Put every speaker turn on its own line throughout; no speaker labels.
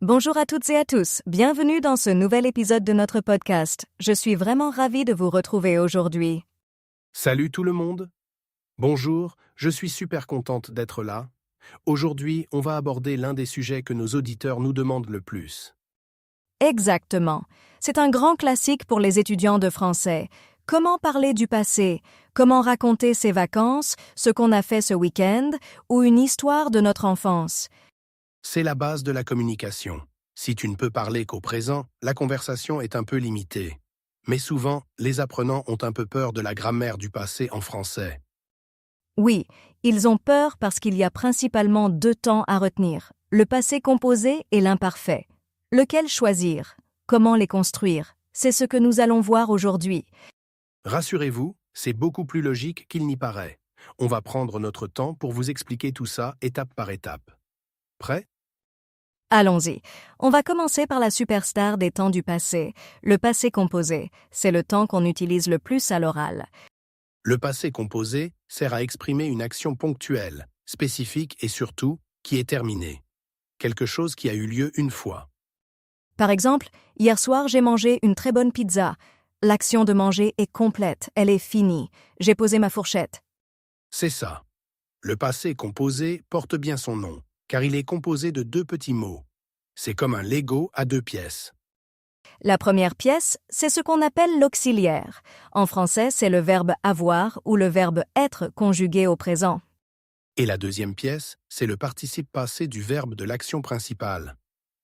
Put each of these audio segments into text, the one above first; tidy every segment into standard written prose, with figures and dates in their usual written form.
Bonjour à toutes et à tous, bienvenue dans ce nouvel épisode de notre podcast. Je suis vraiment ravie de vous retrouver aujourd'hui.
Salut tout le monde. Bonjour, je suis super contente d'être là. Aujourd'hui, on va aborder l'un des sujets que nos auditeurs nous demandent le plus.
Exactement. C'est un grand classique pour les étudiants de français. Comment parler du passé? Comment raconter ses vacances, ce qu'on a fait ce week-end, ou une histoire de notre enfance?
C'est la base de la communication. Si tu ne peux parler qu'au présent, la conversation est un peu limitée. Mais souvent, les apprenants ont un peu peur de la grammaire du passé en français.
Oui, ils ont peur parce qu'il y a principalement deux temps à retenir, le passé composé et l'imparfait. Lequel choisir? Comment les construire? C'est ce que nous allons voir aujourd'hui.
Rassurez-vous, c'est beaucoup plus logique qu'il n'y paraît. On va prendre notre temps pour vous expliquer tout ça étape par étape. Prêt?
Allons-y. On va commencer par la superstar des temps du passé, le passé composé. C'est le temps qu'on utilise le plus à l'oral.
Le passé composé sert à exprimer une action ponctuelle, spécifique et surtout, qui est terminée. Quelque chose qui a eu lieu une fois.
Par exemple, hier soir, j'ai mangé une très bonne pizza. L'action de manger est complète, elle est finie. J'ai posé ma fourchette.
C'est ça. Le passé composé porte bien son nom, car il est composé de deux petits mots. C'est comme un Lego à deux pièces.
La première pièce, c'est ce qu'on appelle l'auxiliaire. En français, c'est le verbe avoir ou le verbe être conjugué au présent.
Et la deuxième pièce, c'est le participe passé du verbe de l'action principale.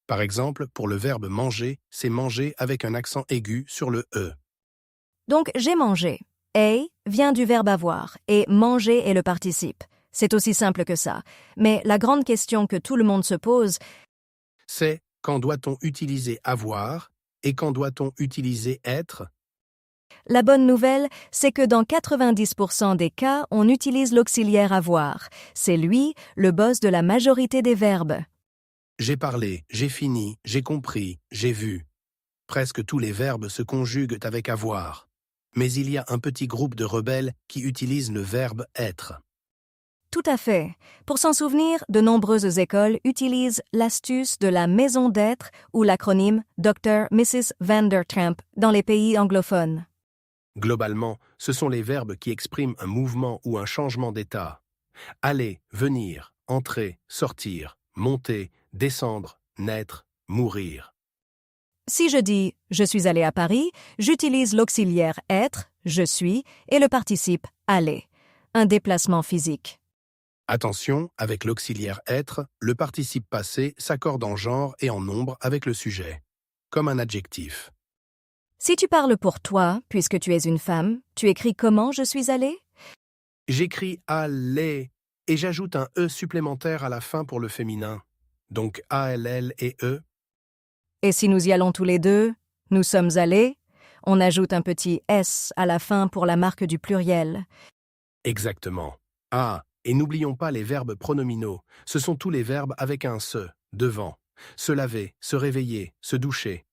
Par exemple, pour le verbe manger, c'est manger avec un accent aigu sur le E.
Donc, j'ai mangé. A vient du verbe avoir et manger est le participe. C'est aussi simple que ça. Mais la grande question que tout le monde se pose,
C'est quand doit-on utiliser avoir et quand doit-on utiliser être?
la bonne nouvelle, c'est que dans 90% des cas, on utilise l'auxiliaire avoir. C'est lui, le boss de la majorité des verbes.
J'ai parlé, j'ai fini, j'ai compris, j'ai vu. Presque tous les verbes se conjuguent avec avoir. Mais il y a un petit groupe de rebelles qui utilisent le verbe être.
Tout à fait. Pour s'en souvenir, de nombreuses écoles utilisent l'astuce de la maison d'être ou l'acronyme Dr. Mrs. Vandertramp dans les pays anglophones.
Globalement, ce sont les verbes qui expriment un mouvement ou un changement d'état. Aller, venir, entrer, sortir, monter, descendre, naître, mourir.
Si je dis « je suis allé à Paris », j'utilise l'auxiliaire « être », « je suis » et le participe « aller », un déplacement physique.
Attention, avec l'auxiliaire être, le participe passé s'accorde en genre et en nombre avec le sujet, comme un adjectif.
Si tu parles pour toi, puisque tu es une femme, tu écris comment je suis allée?
J'écris aller et j'ajoute un E supplémentaire à la fin pour le féminin. Donc ALL et E.
Et si nous y allons tous les deux, nous sommes allés, on ajoute un petit S à la fin pour la marque du pluriel.
Exactement. Ah, et n'oublions pas les verbes pronominaux. Ce sont tous les verbes avec un se, devant. Se laver, se réveiller, se doucher.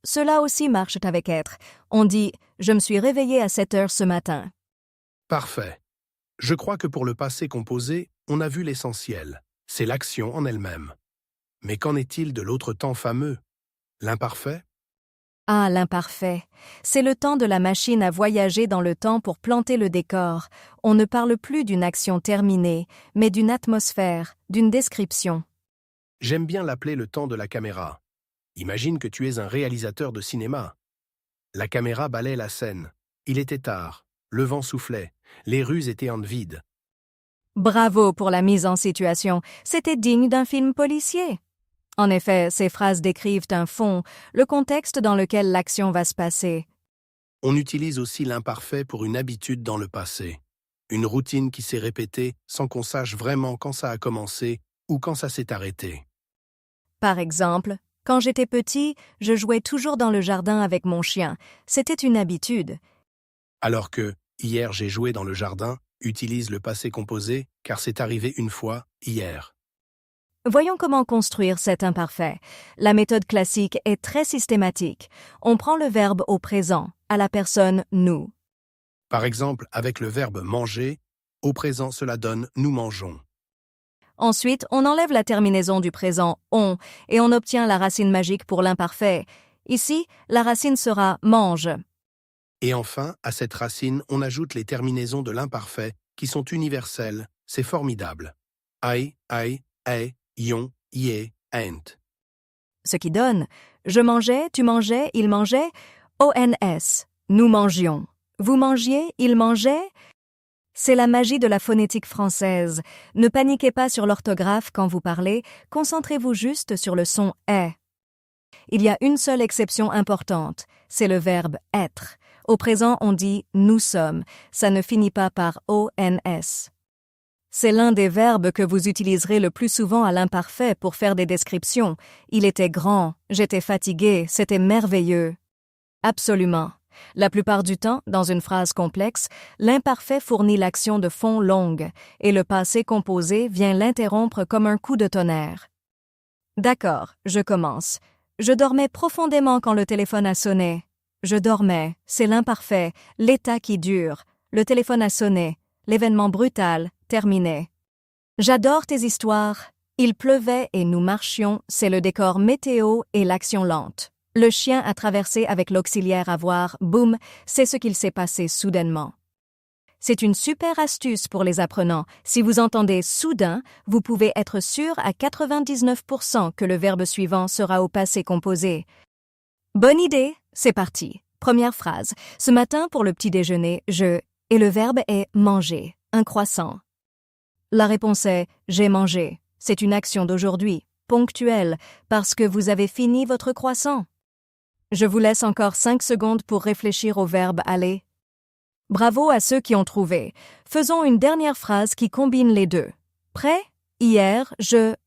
Cela aussi marche avec être. On dit « je me suis réveillée à 7 heures ce matin ».
Parfait. Je crois que pour le passé composé, on a vu l'essentiel. C'est l'action en elle-même. Mais qu'en est-il de l'autre temps fameux? L'imparfait?
Ah, l'imparfait. C'est le temps de la machine à voyager dans le temps pour planter le décor. On ne parle plus d'une action terminée, mais d'une atmosphère, d'une description.
J'aime bien l'appeler le temps de la caméra. Imagine que tu es un réalisateur de cinéma. La caméra balaie la scène. Il était tard. Le vent soufflait. Les rues étaient en vide.
Bravo pour la mise en situation. C'était digne d'un film policier. En effet, ces phrases décrivent un fond, le contexte dans lequel l'action va se passer.
On utilise aussi l'imparfait pour une habitude dans le passé. Une routine qui s'est répétée sans qu'on sache vraiment quand ça a commencé ou quand ça s'est arrêté.
Par exemple, quand j'étais petit, je jouais toujours dans le jardin avec mon chien. C'était une habitude.
Alors que « hier j'ai joué dans le jardin » utilise le passé composé car c'est arrivé une fois, hier.
Voyons comment construire cet imparfait. La méthode classique est très systématique. On prend le verbe au présent, à la personne « nous ».
Par exemple, avec le verbe « manger », au présent cela donne « nous mangeons ».
Ensuite, on enlève la terminaison du présent « on » et on obtient la racine magique pour l'imparfait. Ici, la racine sera « mange ».
Et enfin, à cette racine, on ajoute les terminaisons de l'imparfait qui sont universelles. C'est formidable. I, ion, ye, ent.
Ce qui donne « je mangeais, tu mangeais, il mangeait », ONS, nous mangions. Vous mangiez, il mangeait. C'est la magie de la phonétique française. Ne paniquez pas sur l'orthographe quand vous parlez, concentrez-vous juste sur le son « est ». Il y a une seule exception importante, c'est le verbe « être ». Au présent, on dit « nous sommes », ça ne finit pas par « ONS ». C'est l'un des verbes que vous utiliserez le plus souvent à l'imparfait pour faire des descriptions. Il était grand, j'étais fatigué, c'était merveilleux. Absolument. La plupart du temps, dans une phrase complexe, l'imparfait fournit l'action de fond longue et le passé composé vient l'interrompre comme un coup de tonnerre. D'accord, je commence. Je dormais profondément quand le téléphone a sonné. Je dormais, c'est l'imparfait, l'état qui dure. Le téléphone a sonné, l'événement brutal, terminé. J'adore tes histoires. Il pleuvait et nous marchions, c'est le décor météo et l'action lente. Le chien a traversé avec l'auxiliaire avoir, boum, c'est ce qu'il s'est passé soudainement. C'est une super astuce pour les apprenants. Si vous entendez soudain, vous pouvez être sûr à 99% que le verbe suivant sera au passé composé. Bonne idée, c'est parti. Première phrase. Ce matin pour le petit déjeuner, et le verbe est manger, un croissant. La réponse est j'ai mangé. C'est une action d'aujourd'hui, ponctuelle, parce que vous avez fini votre croissant. Je vous laisse encore 5 secondes pour réfléchir au verbe aller. Bravo à ceux qui ont trouvé. Faisons une dernière phrase qui combine les deux. Prêt? Hier,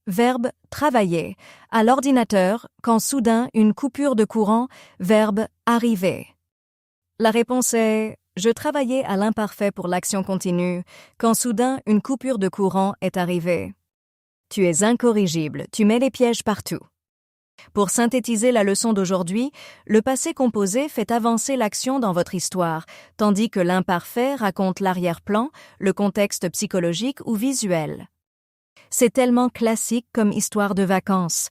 verbe travailler. À l'ordinateur, quand soudain une coupure de courant, verbe arriver. La réponse est je travaillais à l'imparfait pour l'action continue, quand soudain une coupure de courant est arrivée. Tu es incorrigible, tu mets les pièges partout. Pour synthétiser la leçon d'aujourd'hui, le passé composé fait avancer l'action dans votre histoire, tandis que l'imparfait raconte l'arrière-plan, le contexte psychologique ou visuel. C'est tellement classique comme histoire de vacances.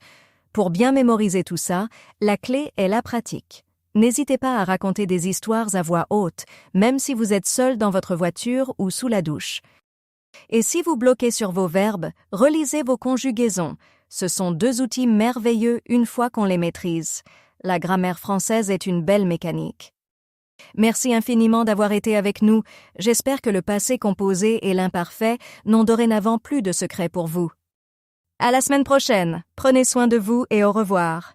Pour bien mémoriser tout ça, la clé est la pratique. N'hésitez pas à raconter des histoires à voix haute, même si vous êtes seul dans votre voiture ou sous la douche. Et si vous bloquez sur vos verbes, relisez vos conjugaisons. Ce sont 2 outils merveilleux une fois qu'on les maîtrise. La grammaire française est une belle mécanique. Merci infiniment d'avoir été avec nous. J'espère que le passé composé et l'imparfait n'ont dorénavant plus de secrets pour vous. À la semaine prochaine. Prenez soin de vous et au revoir.